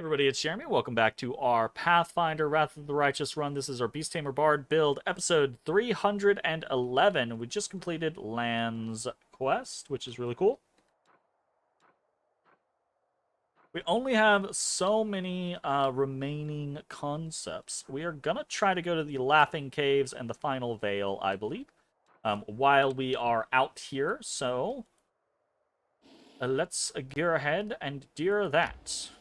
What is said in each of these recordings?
Everybody, it's Jeremy. Welcome back to our Pathfinder Wrath of the Righteous run. This is our Beast Tamer Bard build, episode 311. We just completed Land's Quest, which is really cool. We only have so many remaining concepts. We are gonna try to go to the Laughing Caves and the Final Veil, I believe, while we are out here. So let's gear ahead and do that.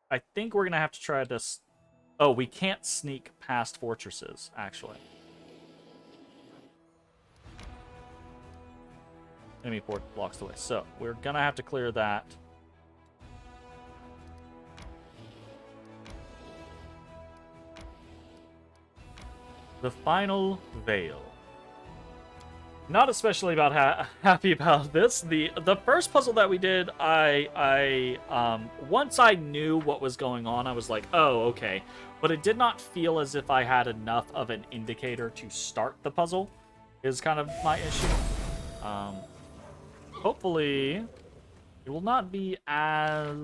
I think we're going to have to try this. Oh, we can't sneak past fortresses, actually. Enemy fort blocks the way. So, we're going to have to clear that. The Final Veil. Not especially happy about this. The first puzzle that we did, once I knew what was going on, I was like, oh, okay. But it did not feel as if I had enough of an indicator to start the puzzle, is kind of my issue. Hopefully, it will not be as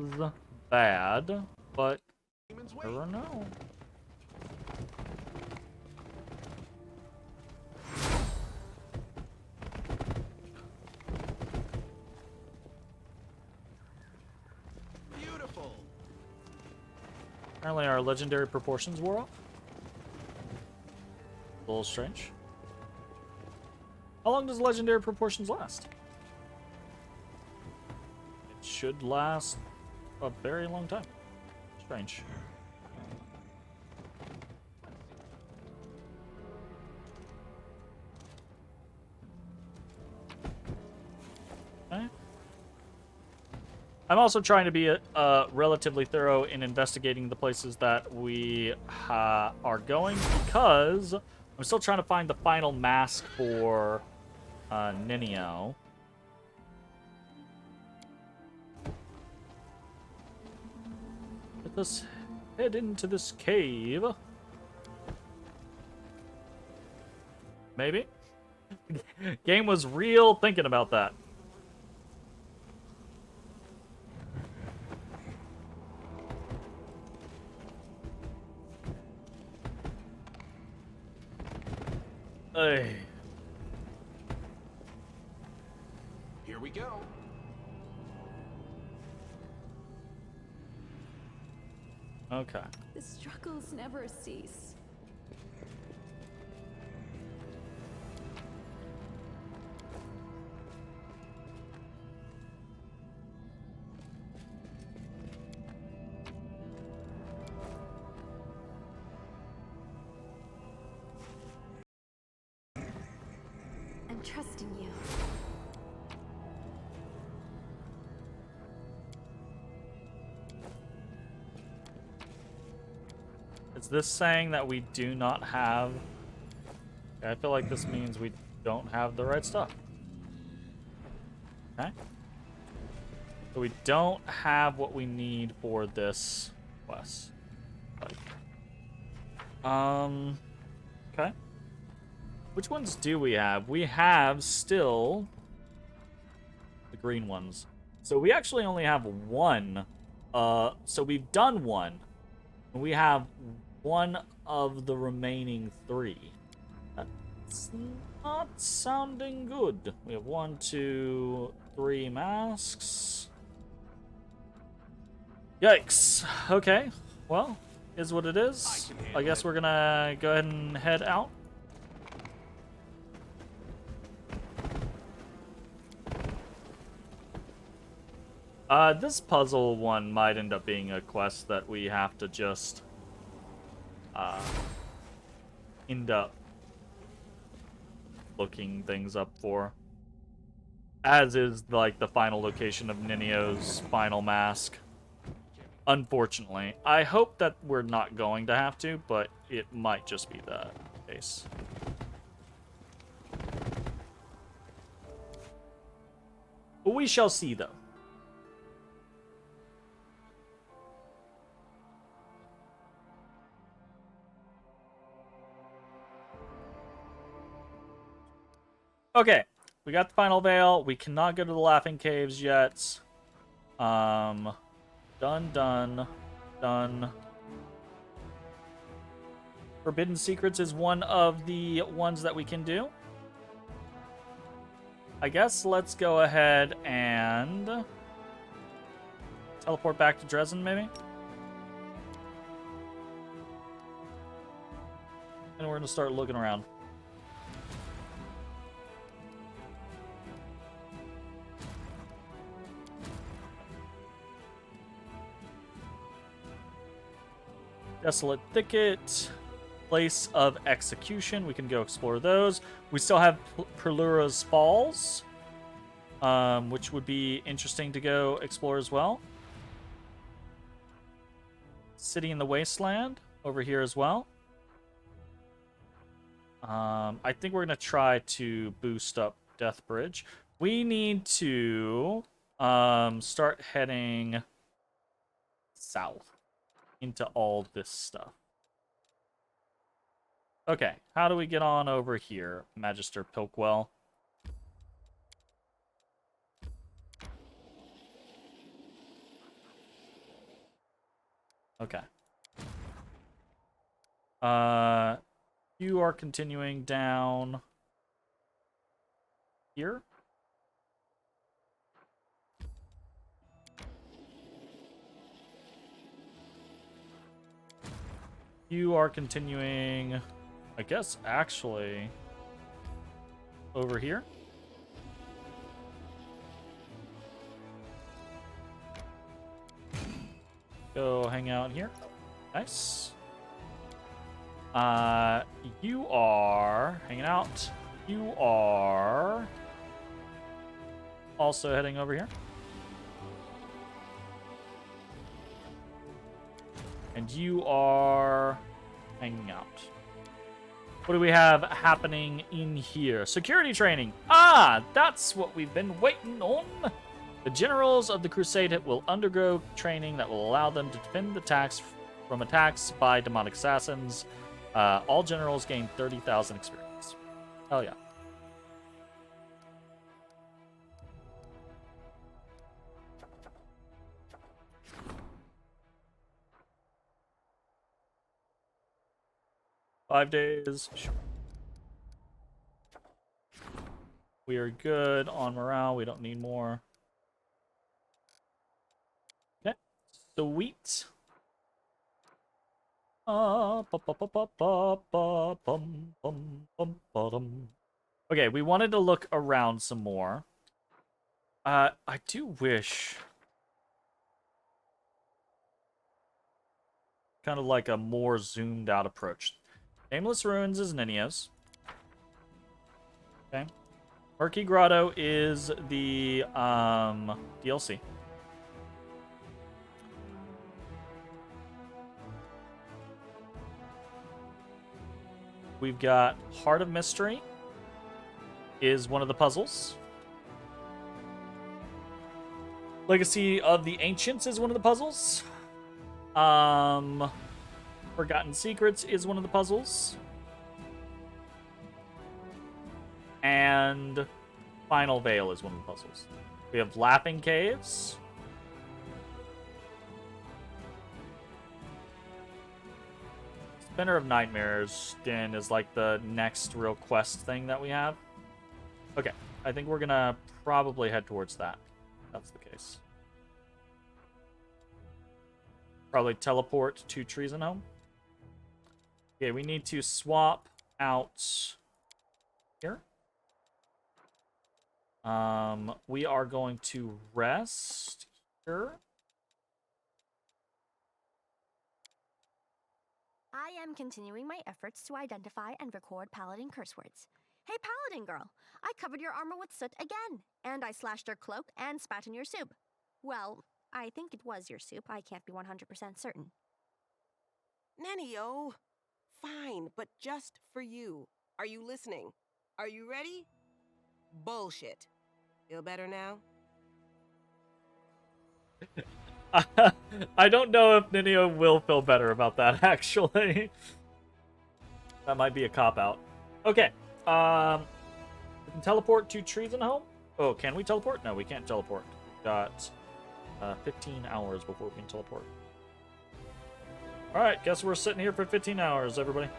bad, but I don't know. Apparently our legendary proportions wore off. A little strange. How long does legendary proportions last? It should last a very long time. Strange. Okay. I'm also trying to be relatively thorough in investigating the places that we are going, because I'm still trying to find the final mask for Ninio. Let us head into this cave. Maybe? Game was real thinking about that. Hey. Here we go. Okay. The struggles never cease. Trusting you. Is this saying that we do not have... I feel like this means we don't have the right stuff. Okay. So we don't have what we need for this quest. Okay. Which ones do we have? We have still the green ones. So we actually only have one. So we've done one. We have one of the remaining three. That's not sounding good. We have 1, 2, 3 masks. Yikes. Okay. Well, is what it is. I guess we're gonna go ahead and head out. This puzzle one might end up being a quest that we have to just, end up looking things up for. As is, like, the final location of Ninio's final mask. Unfortunately. I hope that we're not going to have to, but it might just be the case. But we shall see, though. Okay, we got the final veil. We cannot go to the Laughing Caves yet. Done. done. Forbidden Secrets is one of the ones that we can do. I guess let's go ahead and teleport back to Dresden, maybe? And we're going to start looking around. Desolate Thicket. Place of Execution. We can go explore those. We still have Perlura's Falls, which would be interesting to go explore as well. City in the Wasteland over here as well. I think we're going to try to boost up Death Bridge. We need to start heading south into all this stuff. Okay, how do we get on over here, Magister Pilkwell? Okay. You are continuing down here. You are continuing, I guess, actually, over here. Go hang out here. Nice. You are hanging out. You are also heading over here. And you are hanging out. What do we have happening in here? Security training. Ah, that's what we've been waiting on. The generals of the Crusade will undergo training that will allow them to defend from attacks by demonic assassins. All generals gain 30,000 experience. Hell yeah. Five days. We are good on morale. We don't need more. Okay. Sweet. Okay, we wanted to look around some more. I do wish kind of like a more zoomed out approach. Nameless Ruins is Ninio's. Okay. Murky Grotto is the DLC. We've got Heart of Mystery is one of the puzzles. Legacy of the Ancients is one of the puzzles. Forgotten Secrets is one of the puzzles. And Final Veil is one of the puzzles. We have Laughing Caves. Spinner of Nightmares then is like the next real quest thing that we have. Okay, I think we're gonna probably head towards that. That's the case. Probably teleport to Treason Home. Okay, we need to swap out here. We are going to rest here. I am continuing my efforts to identify and record paladin curse words. Hey, paladin girl, I covered your armor with soot again, and I slashed your cloak and spat in your soup. Well, I think it was your soup. I can't be 100% certain. Nenio, fine, but just for you. Are you listening? Are you ready? Bullshit. Feel better now? I don't know if Ninio will feel better about that, actually. That might be a cop-out. Okay. We can teleport to Treason Home. Oh, can we teleport? No, we can't teleport. Got 15 hours before we can teleport. Alright, guess we're sitting here for 15 hours, everybody.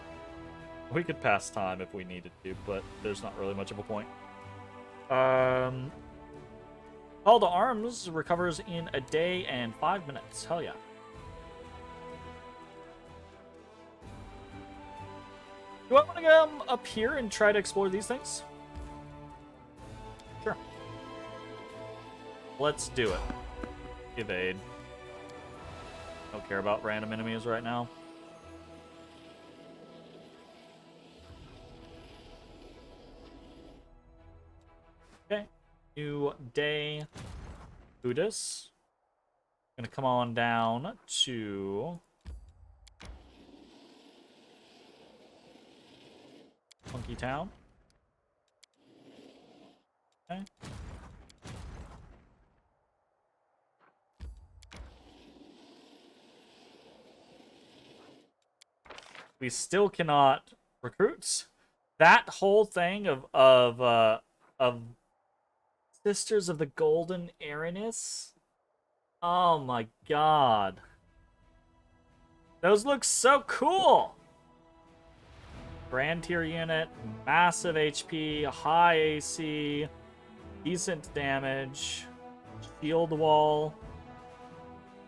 We could pass time if we needed to, but there's not really much of a point. Call to Arms recovers in a day and 5 minutes. Hell yeah. Do I want to come up here and try to explore these things? Sure. Let's do it. Evade. Don't care about random enemies right now. Okay. New day. Buddhist. Gonna come on down to Funky Town. Okay. We still cannot recruit. That whole thing of Sisters of the Golden Aranis. Oh my god. Those look so cool. Grand tier unit, massive HP, high AC, decent damage, shield wall.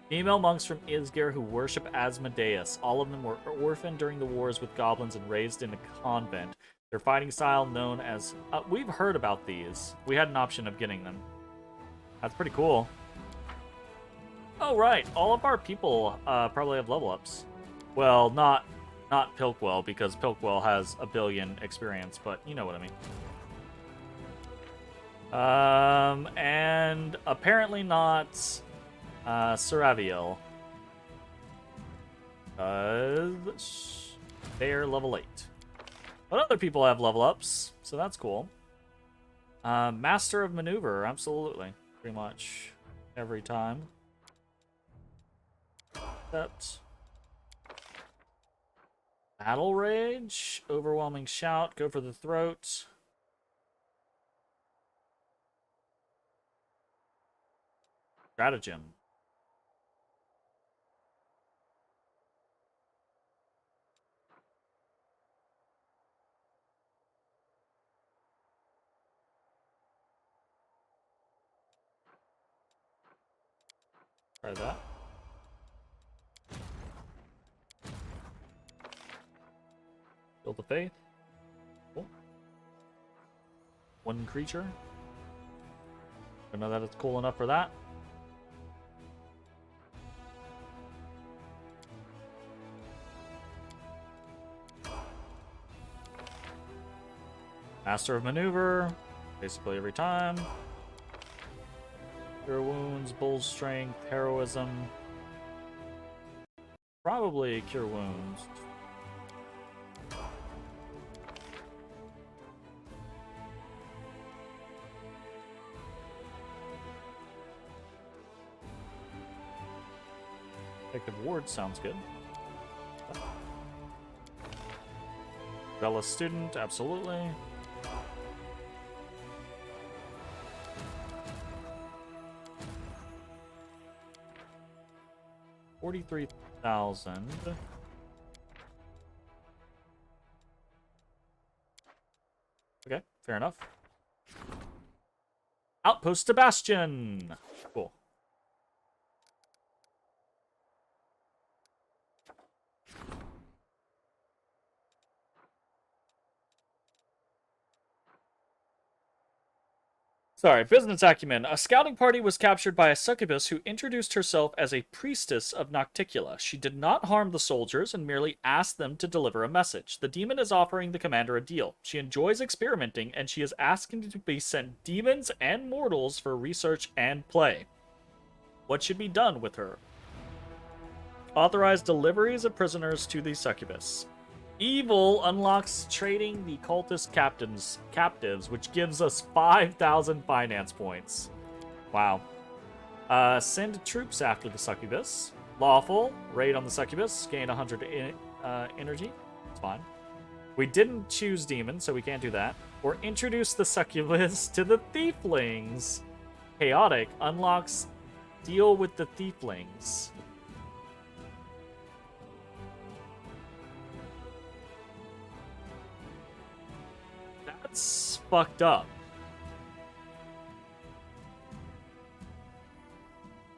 Female monks from Isgir who worship Asmodeus. All of them were orphaned during the wars with goblins and raised in a convent. Their fighting style known as... we've heard about these. We had an option of getting them. That's pretty cool. Oh, right. All of our people probably have level ups. Well, not Pilkwell, because Pilkwell has 1 billion experience, but you know what I mean. And apparently not Saraviel. They're level 8. But other people have level ups, so that's cool. Master of Maneuver, absolutely. Pretty much every time. Except Battle Rage, Overwhelming Shout, Go for the Throat. Stratagem. Try that. Build the Faith. Cool. 1 creature. Don't know that it's cool enough for that. Master of Maneuver. Basically every time. Cure Wounds, Bull Strength, Heroism. Probably Cure Wounds. Effective Ward sounds good. Bella Student, absolutely. $43,000. Okay, fair enough. Outpost Sebastian. Cool. Sorry, business acumen. A scouting party was captured by a succubus who introduced herself as a priestess of Nocticula. She did not harm the soldiers and merely asked them to deliver a message. The demon is offering the commander a deal. She enjoys experimenting, and she is asking to be sent demons and mortals for research and play. What should be done with her? Authorize deliveries of prisoners to the succubus. Evil unlocks trading the cultist captives, which gives us 5,000 finance points. Wow. Send troops after the succubus. Lawful. Raid on the succubus. Gain 100 energy. It's fine. We didn't choose demon, so we can't do that. Or introduce the succubus to the thieflings. Chaotic. Unlocks deal with the thieflings. That's fucked up.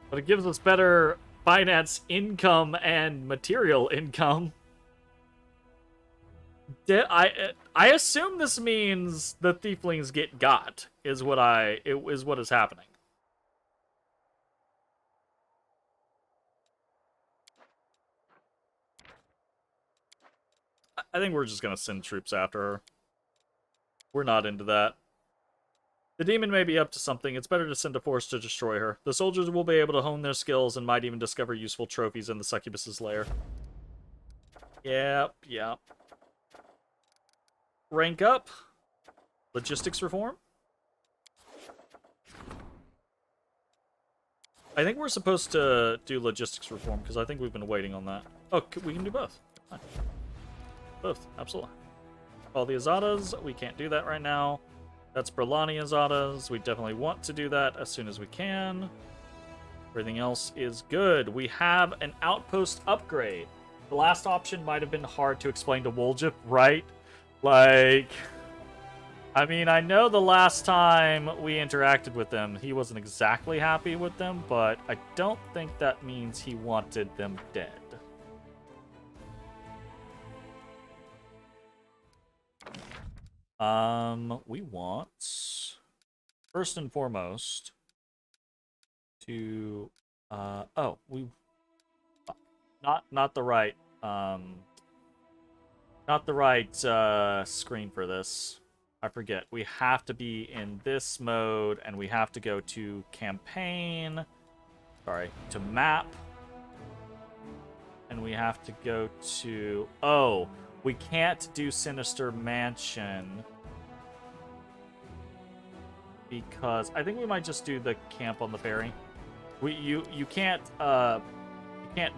But it gives us better finance income and material income. I assume this means the tieflings get got, is what is happening. I think we're just gonna send troops after her. We're not into that. The demon may be up to something. It's better to send a force to destroy her. The soldiers will be able to hone their skills and might even discover useful trophies in the succubus's lair. Yep. Rank up. Logistics reform. I think we're supposed to do logistics reform, because I think we've been waiting on that. Oh, we can do both. Fine. Both, absolutely. All the Azadas, we can't do that right now. That's Berlani Azadas. We definitely want to do that as soon as we can. Everything else is good. We have an outpost upgrade. The last option might have been hard to explain to Woljip, right? Like, I mean, I know the last time we interacted with them, he wasn't exactly happy with them, but I don't think that means he wanted them dead. We want, first and foremost, to, not the right, not the right, screen for this. I forget. We have to be in this mode, and we have to go to campaign, to map, and we have to go to, we can't do Sinister Mansion because I think we might just do the camp on the ferry. You can't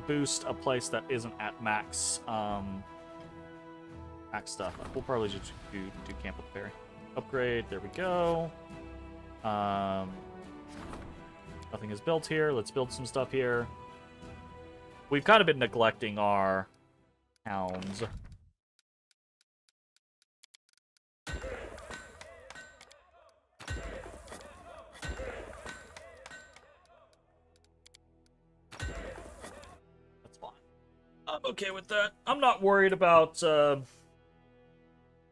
boost a place that isn't at max max stuff. We'll probably just do camp on the ferry. Upgrade. There we go. Nothing is built here. Let's build some stuff here. We've kind of been neglecting our towns. I'm okay with that. I'm not worried about,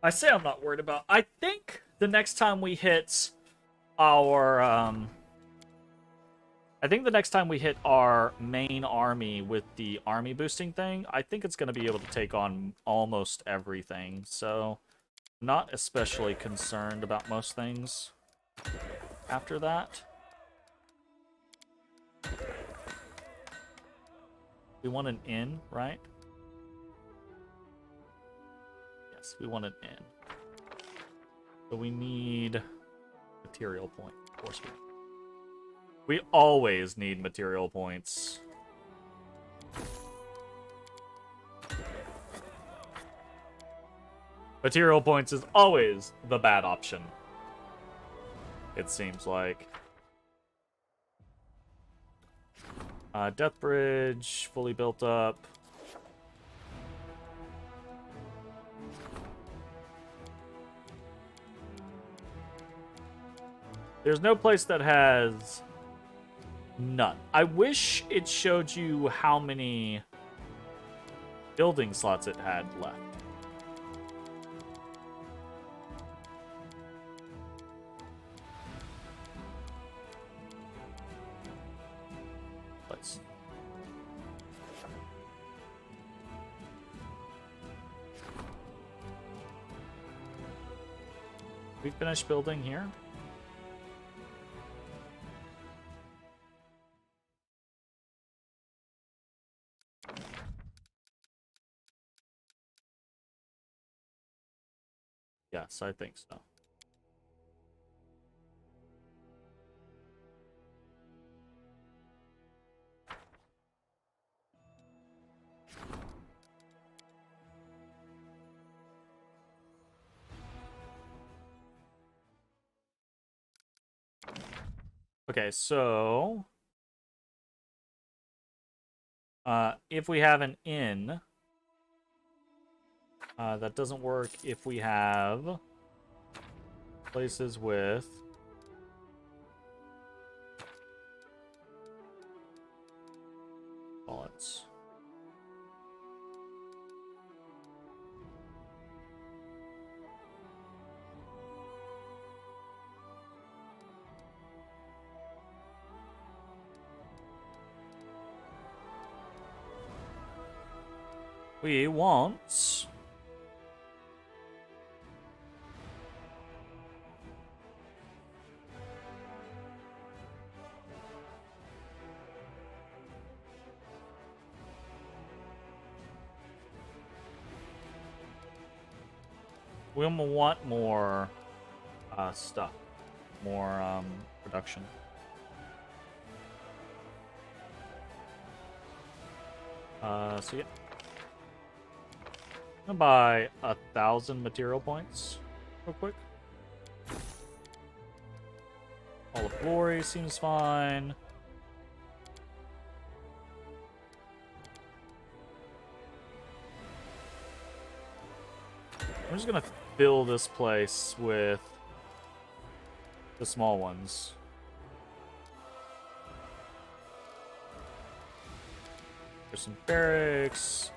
I say I'm not worried about, I think the next time we hit our, I think the next time we hit our main army with the army boosting thing, I think it's going to be able to take on almost everything, so not especially concerned about most things after that. We want an inn, right? Yes, we want an inn. So we need material point. Of course we always need material points. Material points is always the bad option. It seems like. Death Bridge, fully built up. There's no place that has none. I wish it showed you how many building slots it had left. Place. We finished building here. Yes, I think so. Okay, so if we have an inn, that doesn't work if we have places with bullets. We want more stuff, more production. So yeah. I'm gonna buy 1,000 material points real quick. All of Glory seems fine. I'm just gonna fill this place with the small ones. There's some barracks,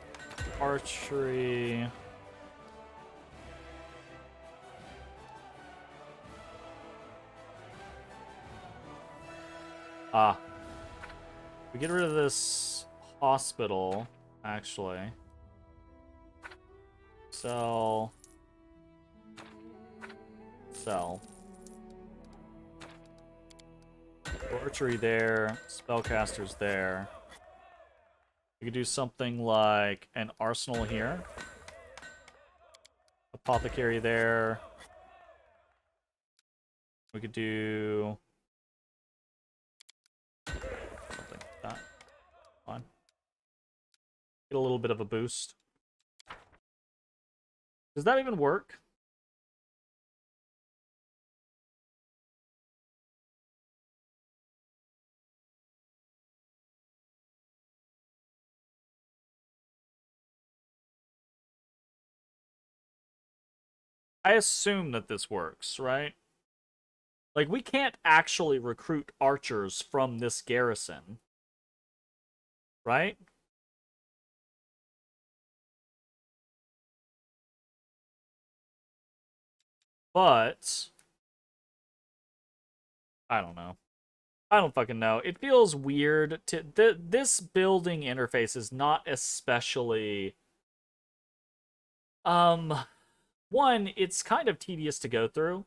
archery. We get rid of this hospital, actually. Sell. Archery there, spellcasters there. We could do something like an arsenal here. Apothecary there. We could do something like that. Fine. Get a little bit of a boost. Does that even work? I assume that this works, right? Like, we can't actually recruit archers from this garrison. Right? But I don't know. I don't fucking know. It feels weird to this building interface is not especially one, it's kind of tedious to go through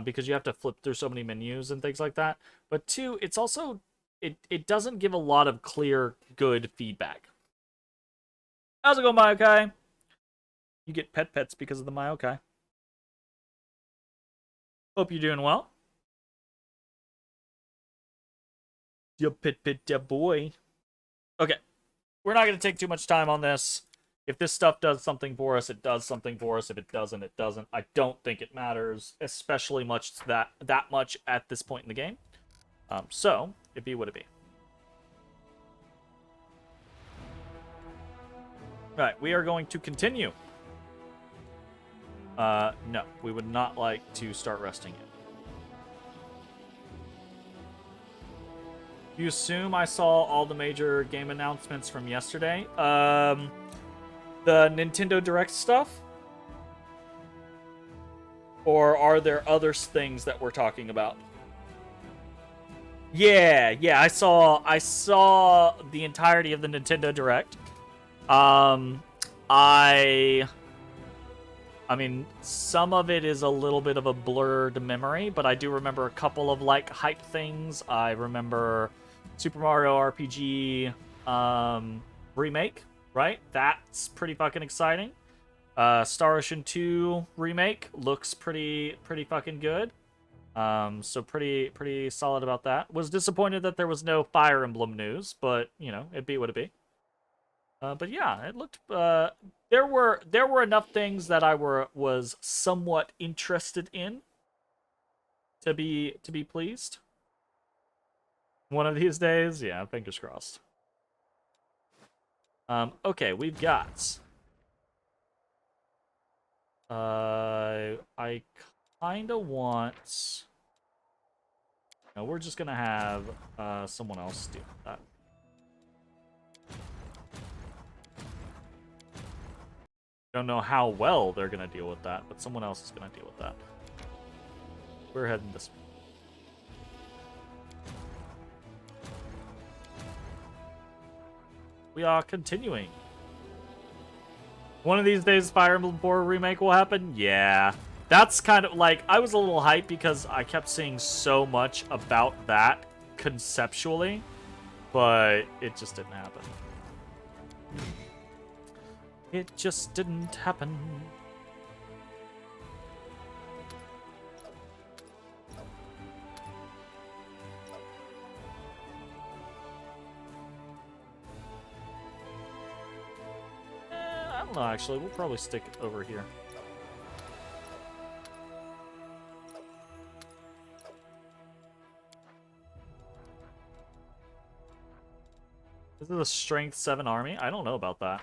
because you have to flip through so many menus and things like that. But two, it's also it doesn't give a lot of clear good feedback. How's it going, Mayokai? You get pets because of the Mayokai. Hope you're doing well. Your pit, ya boy. Okay. We're not going to take too much time on this. If this stuff does something for us, it does something for us. If it doesn't, it doesn't. I don't think it matters, especially much that much at this point in the game. So, it be what it be. Right, we are going to continue. No, we would not like to start resting yet. You assume I saw all the major game announcements from yesterday? The Nintendo Direct stuff? Or are there other things that we're talking about? Yeah, I saw the entirety of the Nintendo Direct. I mean, some of it is a little bit of a blurred memory, but I do remember a couple of, like, hype things. I remember Super Mario RPG remake, right? That's pretty fucking exciting. Star Ocean 2 remake looks pretty fucking good. So pretty solid about that. Was disappointed that there was no Fire Emblem news, but, you know, it be what it be. But yeah, it looked. There were enough things that I was somewhat interested in to be pleased. One of these days, yeah, fingers crossed. Okay, we've got kinda want... No, we're just gonna have someone else deal with that. Don't know how well they're gonna deal with that, but someone else is gonna deal with that. We're heading this way. We are continuing. One of these days, Fire Emblem 4 remake will happen? Yeah. That's kind of like, I was a little hyped because I kept seeing so much about that conceptually, but it just didn't happen. It just didn't happen. I don't know, actually. We'll probably stick it over here. This is a Strength 7 army? I don't know about that.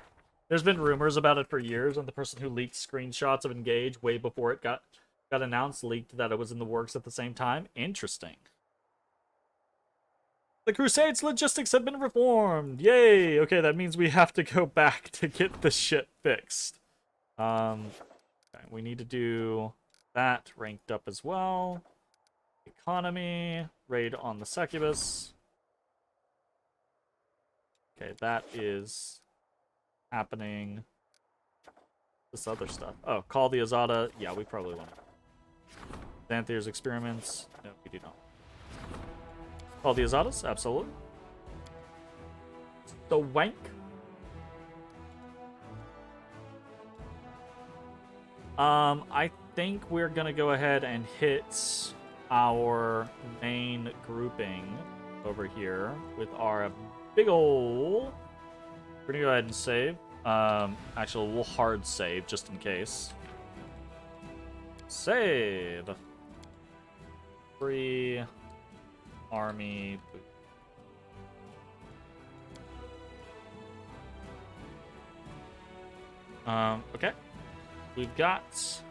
There's been rumors about it for years, and the person who leaked screenshots of Engage way before it got announced leaked that it was in the works at the same time. Interesting. The Crusades logistics have been reformed! Yay! Okay, that means we have to go back to get the shit fixed. Okay, we need to do that ranked up as well. Economy, raid on the Succubus. Okay, that is happening. This other stuff. Oh, call the Azada. Yeah, we probably want to. Xanthir's experiments. No, we do not. Call the Azadas? Absolutely. The wank. I think we're gonna go ahead and hit our main grouping over here with our big ol'... We're gonna go ahead and save. Actually, we'll hard save just in case. Save. Free army. Okay. We've got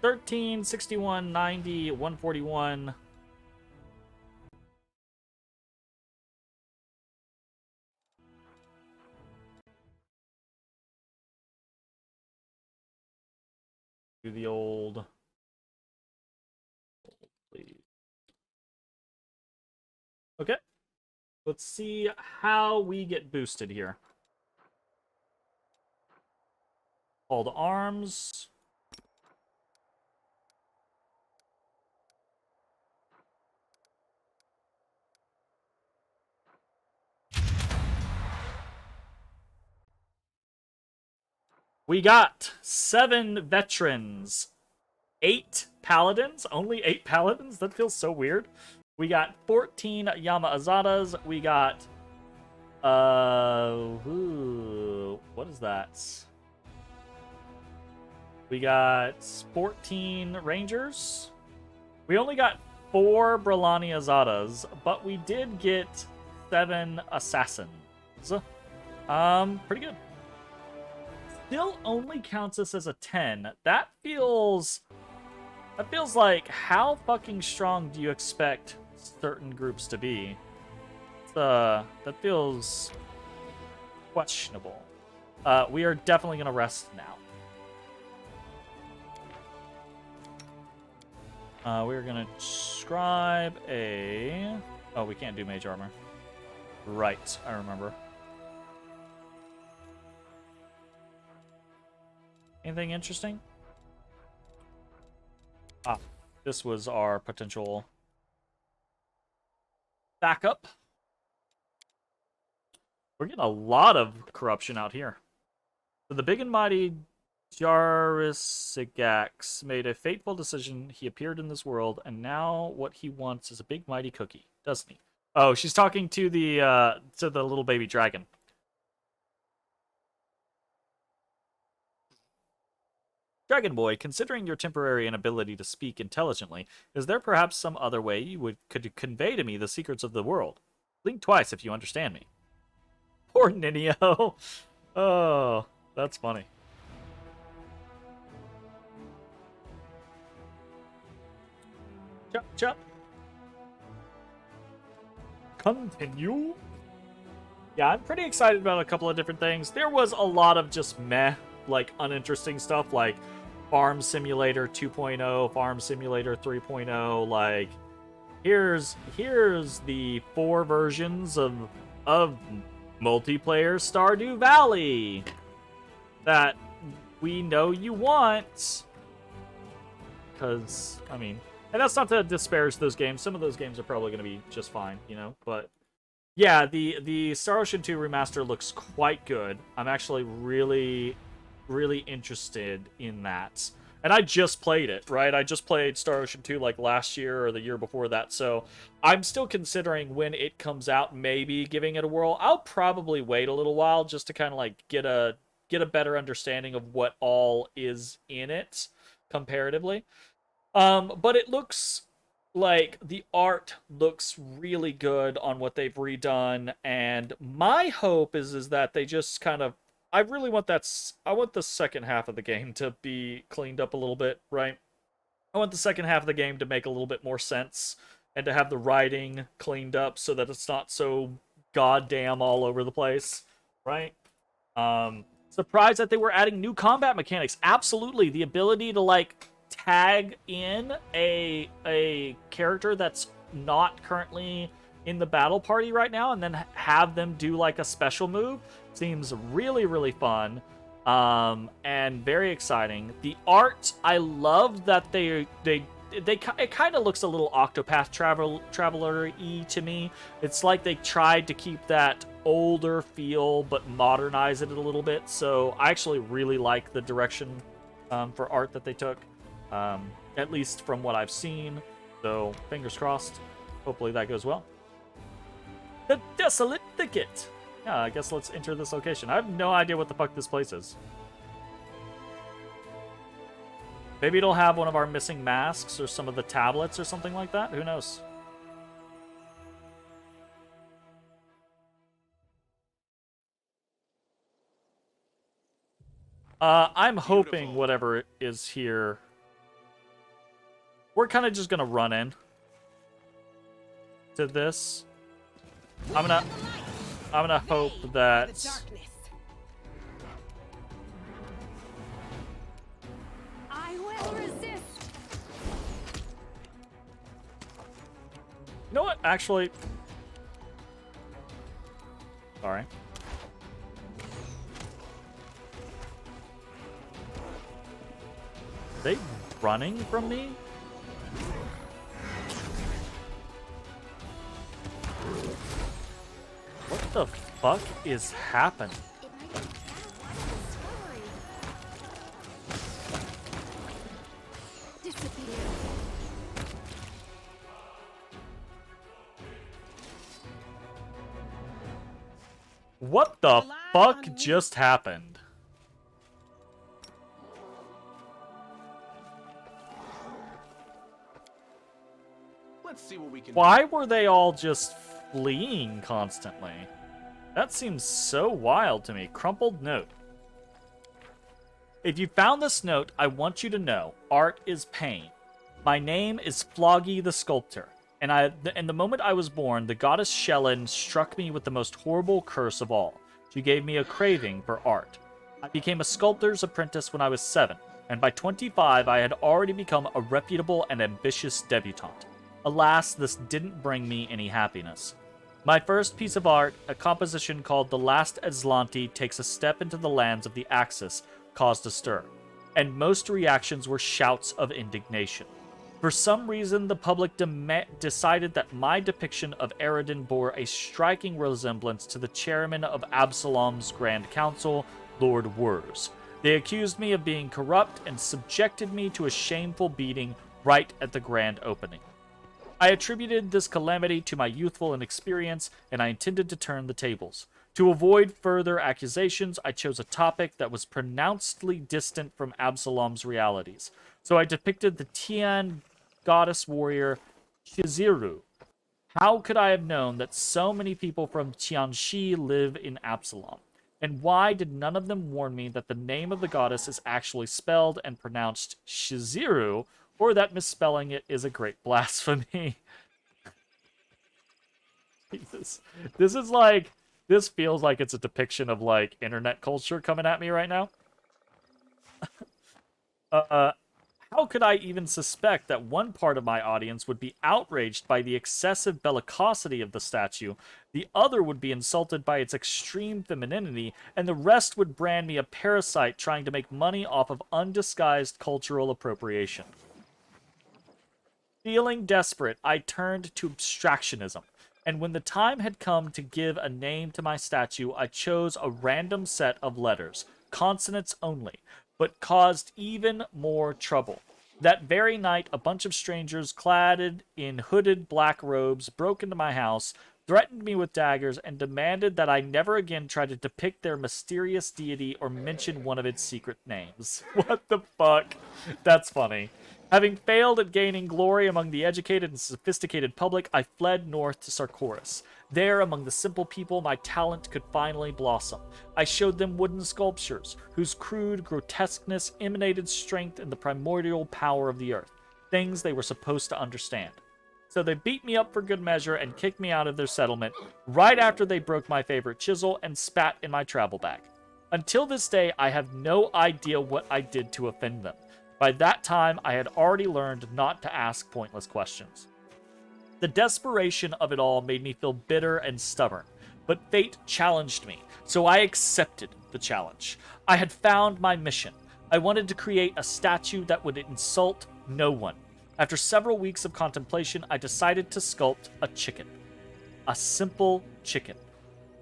13, 61, 90, 141. Do the old, please. Okay. Let's see how we get boosted here. Call to arms. We got 7 veterans, 8 paladins, only 8 paladins? That feels so weird. We got 14 Yama Azadas. We got, what is that? We got 14 Rangers. We only got 4 Bralani Azadas, but we did get 7 Assassins. Pretty good. Still only counts us as a 10. That feels like, how fucking strong do you expect certain groups to be? That feels questionable. We are definitely gonna rest now. We're gonna scribe a... Oh, we can't do mage armor. Right, I remember. Anything interesting? Ah, this was our potential backup. We're getting a lot of corruption out here. So the big and mighty Jarisigax made a fateful decision. He appeared in this world, and now what he wants is a big mighty cookie, doesn't he? Oh, she's talking to the little baby dragon. Dragon Boy, considering your temporary inability to speak intelligently, is there perhaps some other way you could convey to me the secrets of the world? Blink twice if you understand me. Poor Ninio. Oh, that's funny. Chop, chop. Continue. Yeah, I'm pretty excited about a couple of different things. There was a lot of just meh, like uninteresting stuff, like Farm Simulator 2.0, Farm Simulator 3.0. Like, here's the 4 versions of multiplayer Stardew Valley that we know you want. Because, I mean, and that's not to disparage those games. Some of those games are probably going to be just fine, you know? But, yeah, the Star Ocean 2 remaster looks quite good. I'm actually really, really interested in that. And I just played it, right? I just played Star Ocean 2, like, last year or the year before that. So, I'm still considering when it comes out, maybe giving it a whirl. I'll probably wait a little while just to kind of, like, get a better understanding of what all is in it, comparatively. But it looks like the art looks really good on what they've redone, and my hope is that they just kind of, I really want I want the second half of the game to be cleaned up a little bit, right? I want the second half of the game to make a little bit more sense and to have the writing cleaned up so that it's not so goddamn all over the place, right? Surprised that they were adding new combat mechanics. Absolutely, the ability to, like, tag in a character that's not currently in the battle party right now and then have them do, like, a special move seems really, really fun, and very exciting. The art, I love that it kind of looks a little Octopath Traveler-y to me. It's like they tried to keep that older feel but modernize it a little bit, so I actually really like the direction for art that they took, at least from what I've seen. So fingers crossed, hopefully that goes well. The Desolate Thicket. Yeah, I guess let's enter this location. I have no idea what the fuck this place is. Maybe it'll have one of our missing masks or some of the tablets or something like that. Who knows? I'm hoping whatever is here, we're kind of just gonna run in to this. I'm gonna hope that I will resist. you know what? Actually, sorry. Are they running from me? What the fuck is happening? What the fuck just happened? Let's see what we can Why were they all just fleeing constantly? That seems so wild to me. Crumpled note. If you found this note, I want you to know, art is pain. My name is Floggy the Sculptor, and the moment I was born, the goddess Shelyn struck me with the most horrible curse of all. She gave me a craving for art. I became a sculptor's apprentice when I was 7, and by 25 I had already become a reputable and ambitious debutante. Alas, this didn't bring me any happiness. My first piece of art, a composition called The Last Aslanti Takes a Step into the Lands of the Axis, caused a stir, and most reactions were shouts of indignation. For some reason, the public decided that my depiction of Eredin bore a striking resemblance to the chairman of Absalom's Grand Council, Lord Wurs. They accused me of being corrupt and subjected me to a shameful beating right at the grand opening. I attributed this calamity to my youthful inexperience, and I intended to turn the tables. To avoid further accusations, I chose a topic that was pronouncedly distant from Absalom's realities. So I depicted the Tian goddess warrior Shiziru. How could I have known that so many people from Tianxi live in Absalom? And why did none of them warn me that the name of the goddess is actually spelled and pronounced Shiziru, or that misspelling it is a great blasphemy. Jesus. This is like, this feels like it's a depiction of, like, internet culture coming at me right now. How could I even suspect that one part of my audience would be outraged by the excessive bellicosity of the statue, the other would be insulted by its extreme femininity, and the rest would brand me a parasite trying to make money off of undisguised cultural appropriation? Feeling desperate, I turned to abstractionism, and when the time had come to give a name to my statue, I chose a random set of letters, consonants only, but caused even more trouble. That very night, a bunch of strangers clad in hooded black robes broke into my house, threatened me with daggers, and demanded that I never again try to depict their mysterious deity or mention one of its secret names. What the fuck? That's funny. Having failed at gaining glory among the educated and sophisticated public, I fled north to Sarkoris. There, among the simple people, my talent could finally blossom. I showed them wooden sculptures, whose crude grotesqueness emanated strength and the primordial power of the earth, things they were supposed to understand. So they beat me up for good measure and kicked me out of their settlement, right after they broke my favorite chisel and spat in my travel bag. Until this day, I have no idea what I did to offend them. By that time, I had already learned not to ask pointless questions. The desperation of it all made me feel bitter and stubborn, but fate challenged me, so I accepted the challenge. I had found my mission. I wanted to create a statue that would insult no one. After several weeks of contemplation, I decided to sculpt a chicken. A simple chicken.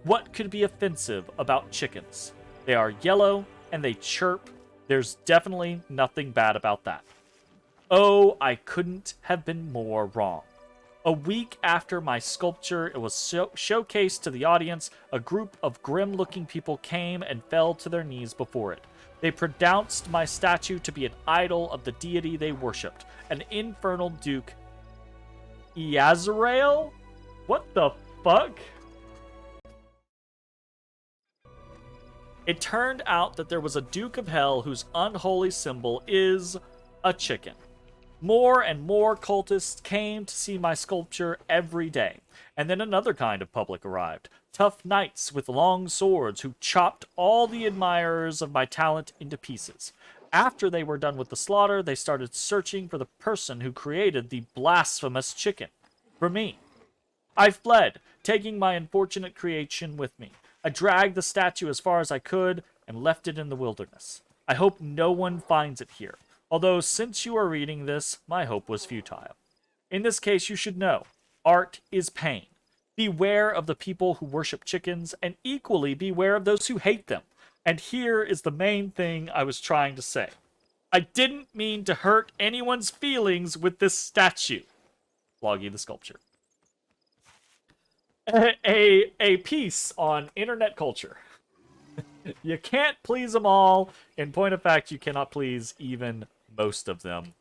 What could be offensive about chickens? They are yellow, and they chirp. There's definitely nothing bad about that. Oh, I couldn't have been more wrong. A week after my sculpture it was showcased to the audience, a group of grim-looking people came and fell to their knees before it. They pronounced my statue to be an idol of the deity they worshipped, an infernal duke, Iazrael? What the fuck? It turned out that there was a Duke of Hell whose unholy symbol is a chicken. More and more cultists came to see my sculpture every day, and then another kind of public arrived. Tough knights with long swords who chopped all the admirers of my talent into pieces. After they were done with the slaughter, they started searching for the person who created the blasphemous chicken. For me. I fled, taking my unfortunate creation with me. I dragged the statue as far as I could and left it in the wilderness. I hope no one finds it here, although since you are reading this, my hope was futile. In this case, you should know, art is pain. Beware of the people who worship chickens, and equally beware of those who hate them. And here is the main thing I was trying to say. I didn't mean to hurt anyone's feelings with this statue. Floggy the Sculpture. A piece on internet culture. You can't please them all. In point of fact, you cannot please even most of them.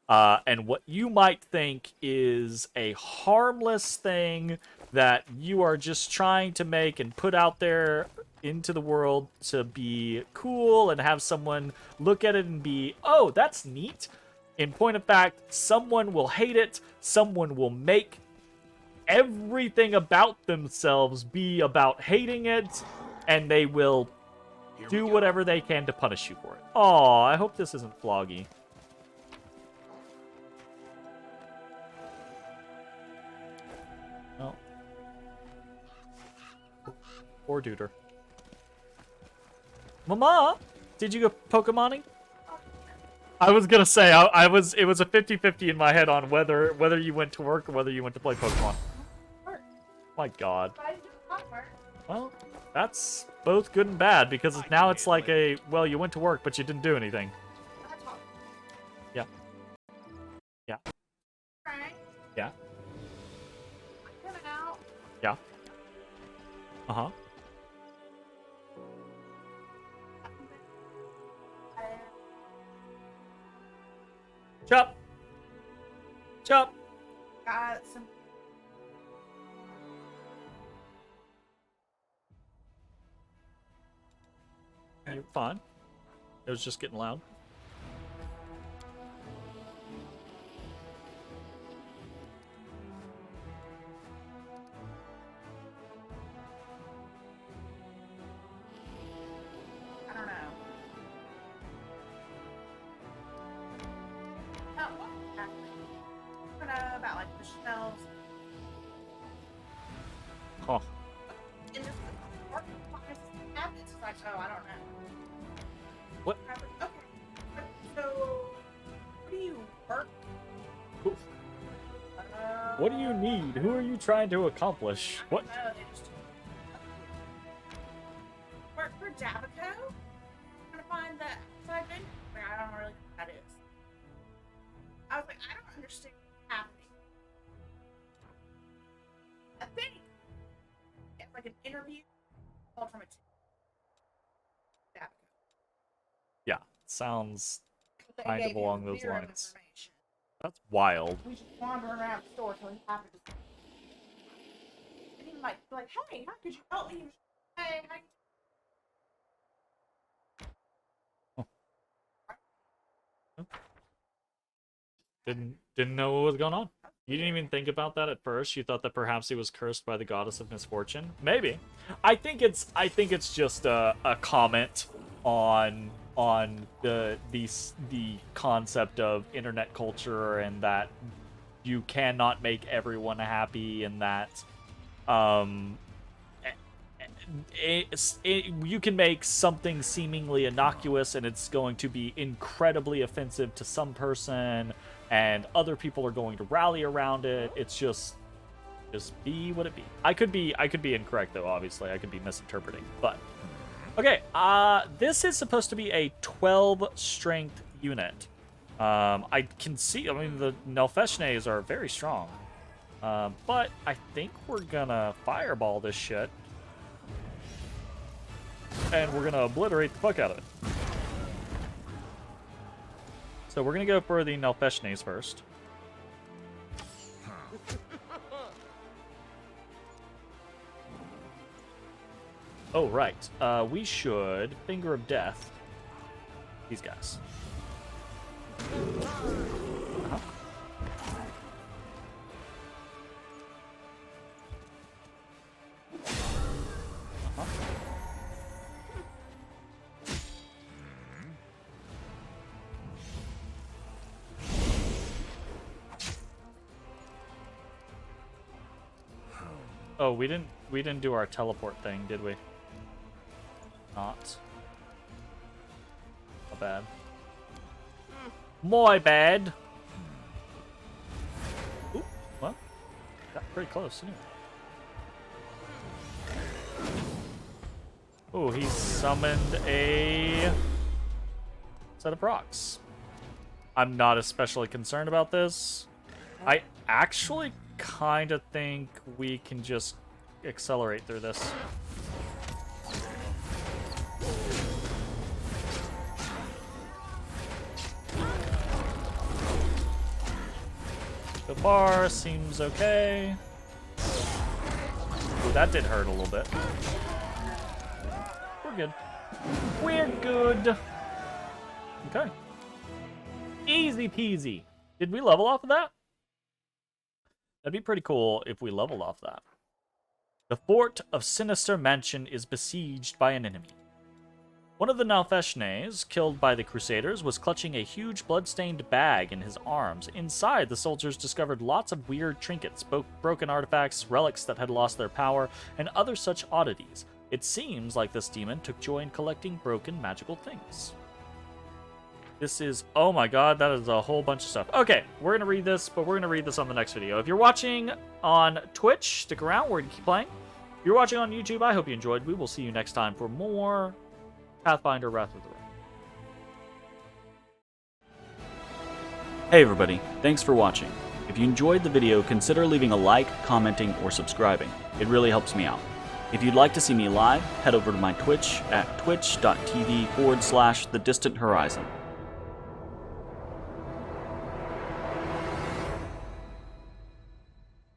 And what you might think is a harmless thing that you are just trying to make and put out there into the world to be cool and have someone look at it and be, oh, that's neat. In point of fact, someone will hate it. Someone will make everything about themselves be about hating it, and they will do whatever they can to punish you for it. Aw, I hope this isn't Floggy. Oh. Poor Duder. Mama, did you go Pokemoning? I was gonna say, it was a 50-50 in my head on whether you went to work or whether you went to play Pokemon. My god. Well, that's both good and bad, because now it's like a, well, you went to work, but you didn't do anything. Yeah. Yeah. Yeah. Yeah. Uh-huh. Chop! Chop! Got some. You're fine. It was just getting loud. happening. I don't know about like the shelves. Huh. And just the working cabinets. It's like, oh, I don't know. What? Okay. So, what do you work? What do you need? Who are you trying to accomplish? What? I don't know, they just work for Davico? I'm trying to find the outside vendor. I don't really know what that is. I was like, I don't understand what's happening. I think it's like an interview called from a Davico. Yeah, sounds They kind gave of along him those zero lines. information. That's wild. We just wander around the store till he happened to. And he might be like, hey, how could you help me? He was, hey, how Didn't know what was going on. You didn't even think about that at first. You thought that perhaps he was cursed by the goddess of misfortune. Maybe. I think it's just a comment on the concept of internet culture, and that you cannot make everyone happy, and that you can make something seemingly innocuous and it's going to be incredibly offensive to some person, and other people are going to rally around it. It's just be what it be. I could be incorrect though, obviously. I could be misinterpreting. But okay, this is supposed to be a 12 strength unit. I can see, I mean, the Nelfeshnes are very strong. But I think we're gonna fireball this shit. And we're gonna obliterate the fuck out of it. So we're gonna go for the Nelfeshnes first. Oh, right. We should Finger of Death these guys. Uh-huh. Uh-huh. Oh, we didn't do our teleport thing, did we? Not. My bad. My bad. Ooh, well, got pretty close, didn't we? Ooh, he summoned a set of rocks. I'm not especially concerned about this. I actually kind of think we can just accelerate through this. So far, seems okay. Ooh, that did hurt a little bit. We're good. We're good. Okay. Easy peasy. Did we level off of that? That'd be pretty cool if we leveled off that. The fort of Sinister Mansion is besieged by an enemy. One of the Nelfeshnes, killed by the Crusaders, was clutching a huge blood-stained bag in his arms. Inside, the soldiers discovered lots of weird trinkets, broken artifacts, relics that had lost their power, and other such oddities. It seems like this demon took joy in collecting broken magical things. This is, oh my god, that is a whole bunch of stuff. Okay, we're going to read this, but we're going to read this on the next video. If you're watching on Twitch, stick around, we're going to keep playing. If you're watching on YouTube, I hope you enjoyed. We will see you next time for more Pathfinder Wrath of the Realm. Hey everybody, thanks for watching. If you enjoyed the video, consider leaving a like, commenting, or subscribing. It really helps me out. If you'd like to see me live, head over to my Twitch at twitch.tv/thedistanthorizon.